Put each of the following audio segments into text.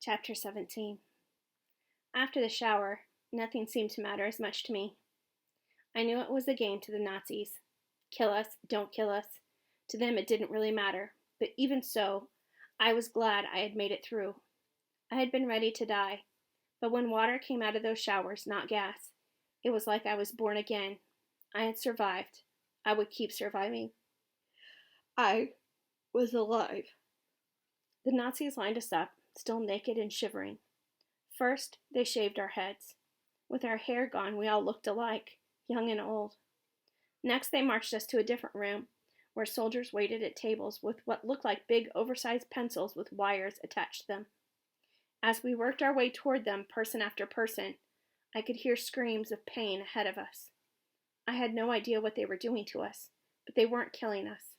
Chapter 17. After the shower, nothing seemed to matter as much to me. I knew it was a game to the Nazis. Kill us, don't kill us. To them it didn't really matter, but even so, I was glad I had made it through. I had been ready to die, but when water came out of those showers, not gas, it was like I was born again. I had survived. I would keep surviving. I was alive. The Nazis lined us up, still naked and shivering. First, they shaved our heads. With our hair gone, we all looked alike, young and old. Next, they marched us to a different room, where soldiers waited at tables with what looked like big, oversized pencils with wires attached to them. As we worked our way toward them, person after person, I could hear screams of pain ahead of us. I had no idea what they were doing to us, but they weren't killing us.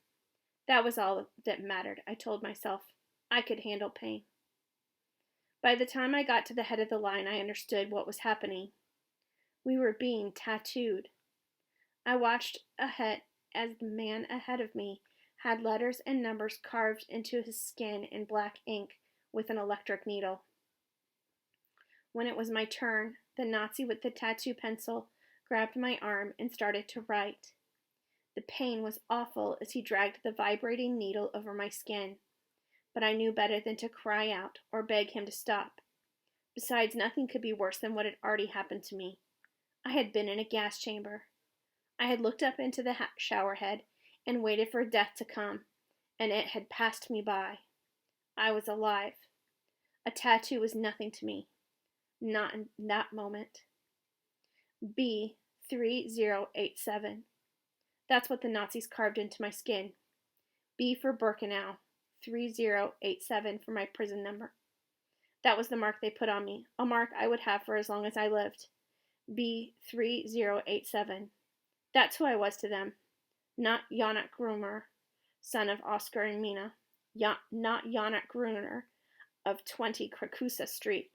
That was all that mattered, I told myself. I could handle pain. By the time I got to the head of the line, I understood what was happening. We were being tattooed. I watched ahead as the man ahead of me had letters and numbers carved into his skin in black ink with an electric needle. When it was my turn, the Nazi with the tattoo pencil grabbed my arm and started to write. The pain was awful as he dragged the vibrating needle over my skin, but I knew better than to cry out or beg him to stop. Besides, nothing could be worse than what had already happened to me. I had been in a gas chamber. I had looked up into the shower head and waited for death to come, and it had passed me by. I was alive. A tattoo was nothing to me. Not in that moment. B-3087. That's what the Nazis carved into my skin. B for Birkenau. 3087 for my prison number. That was the mark they put on me, a mark I would have for as long as I lived. B-3087. That's who I was to them. Not Janek Gruner, son of Oscar and Mina. Not Janek Gruner of 20 Krakusa Street,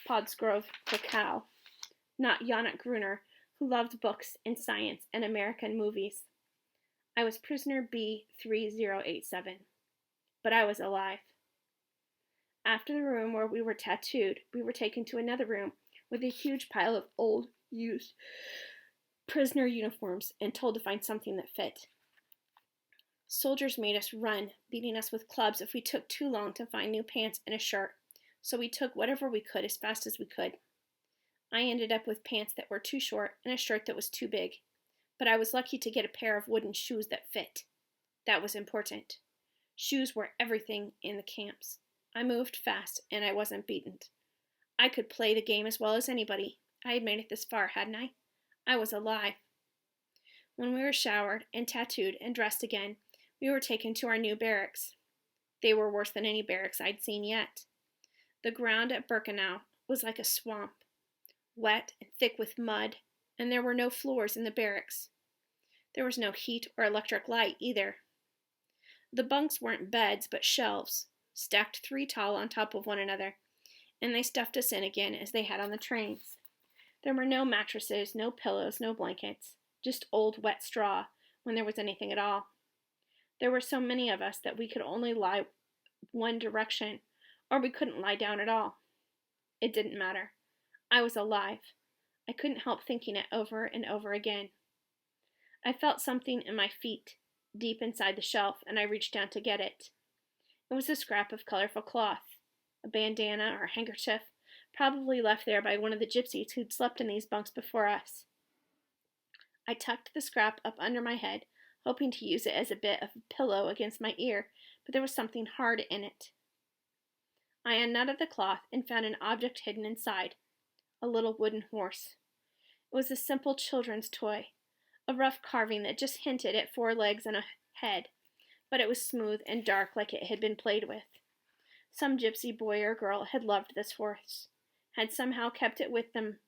Podsgrove, Krakow. Not Janek Gruner, who loved books and science and American movies. I was Prisoner B-3087. But I was alive. After the room where we were tattooed, we were taken to another room with a huge pile of old, used prisoner uniforms and told to find something that fit. Soldiers made us run, beating us with clubs if we took too long to find new pants and a shirt, so we took whatever we could as fast as we could. I ended up with pants that were too short and a shirt that was too big, but I was lucky to get a pair of wooden shoes that fit. That was important. Shoes were everything in the camps. I moved fast, and I wasn't beaten. I could play the game as well as anybody. I had made it this far, hadn't I? I was alive. When we were showered and tattooed and dressed again, we were taken to our new barracks. They were worse than any barracks I'd seen yet. The ground at Birkenau was like a swamp, wet and thick with mud, and there were no floors in the barracks. There was no heat or electric light either. The bunks weren't beds, but shelves, stacked 3 tall on top of one another, and they stuffed us in again as they had on the trains. There were no mattresses, no pillows, no blankets, just old wet straw when there was anything at all. There were so many of us that we could only lie one direction, or we couldn't lie down at all. It didn't matter. I was alive. I couldn't help thinking it over and over again. I felt something in my feet, deep inside the shelf, and I reached down to get it. It was a scrap of colorful cloth, a bandana or handkerchief, probably left there by one of the gypsies who'd slept in these bunks before us. I tucked the scrap up under my head, hoping to use it as a bit of a pillow against my ear, but there was something hard in it. I unknotted the cloth and found an object hidden inside, a little wooden horse. It was a simple children's toy, a rough carving that just hinted at 4 legs and a head, but it was smooth and dark like it had been played with. Some gypsy boy or girl had loved this horse, had somehow kept it with them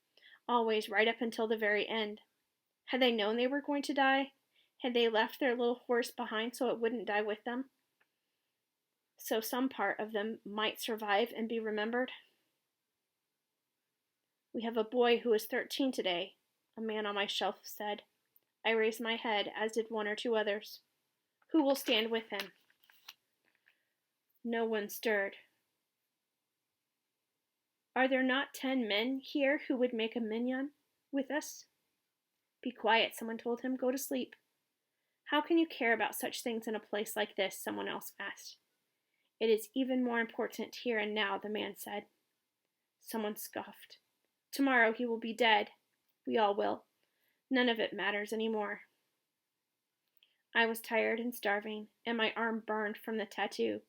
always right up until the very end. Had they known they were going to die? Had they left their little horse behind so it wouldn't die with them? So some part of them might survive and be remembered? We have a boy who is 13 today, a man on my shelf said. I raised my head, as did 1 or 2 others. Who will stand with him? No one stirred. Are there not 10 men here who would make a minyan with us? Be quiet, someone told him. Go to sleep. How can you care about such things in a place like this? Someone else asked. It is even more important here and now, the man said. Someone scoffed. Tomorrow he will be dead. We all will. None of it matters anymore. I was tired and starving, and my arm burned from the tattoo.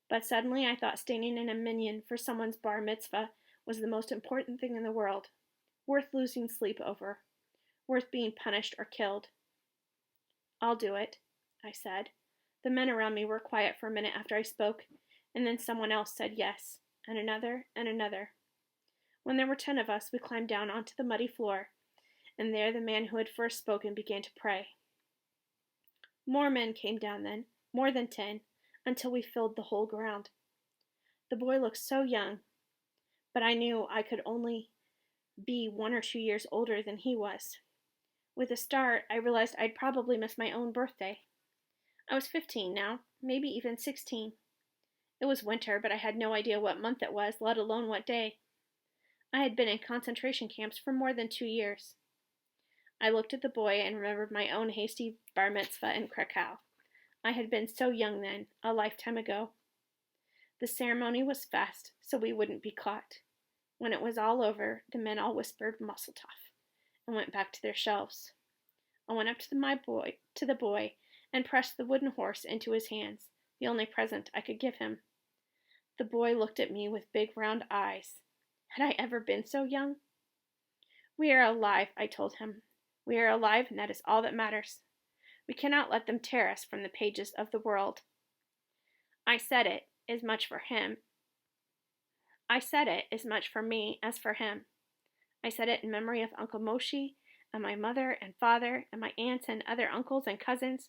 But suddenly I thought standing in a minyan for someone's bar mitzvah was the most important thing in the world, worth losing sleep over, worth being punished or killed. I'll do it, I said. The men around me were quiet for a minute after I spoke, and then someone else said yes, and another, and another. When there were 10 of us, we climbed down onto the muddy floor, and there the man who had first spoken began to pray. More men came down then, more than 10, until we filled the whole ground. The boy looked so young, but I knew I could only be 1 or 2 years older than he was. With a start, I realized I'd probably miss my own birthday. I was 15 now, maybe even 16. It was winter, but I had no idea what month it was, let alone what day. I had been in concentration camps for more than 2 years. I looked at the boy and remembered my own hasty bar mitzvah in Krakow. I had been so young then, a lifetime ago. The ceremony was fast, so we wouldn't be caught. When it was all over, the men all whispered Mazel Tov and went back to their shelves. I went up to the boy and pressed the wooden horse into his hands, the only present I could give him. The boy looked at me with big round eyes. Had I ever been so young? We are alive, I told him. We are alive, and that is all that matters. We cannot let them tear us from the pages of the world. I said it as much for me as for him. I said it in memory of Uncle Moshe and my mother and father and my aunts and other uncles and cousins.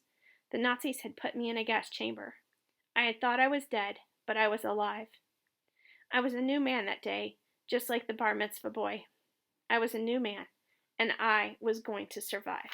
The Nazis had put me in a gas chamber. I had thought I was dead, but I was alive. I was a new man that day, just like the bar mitzvah boy. I was a new man, and I was going to survive.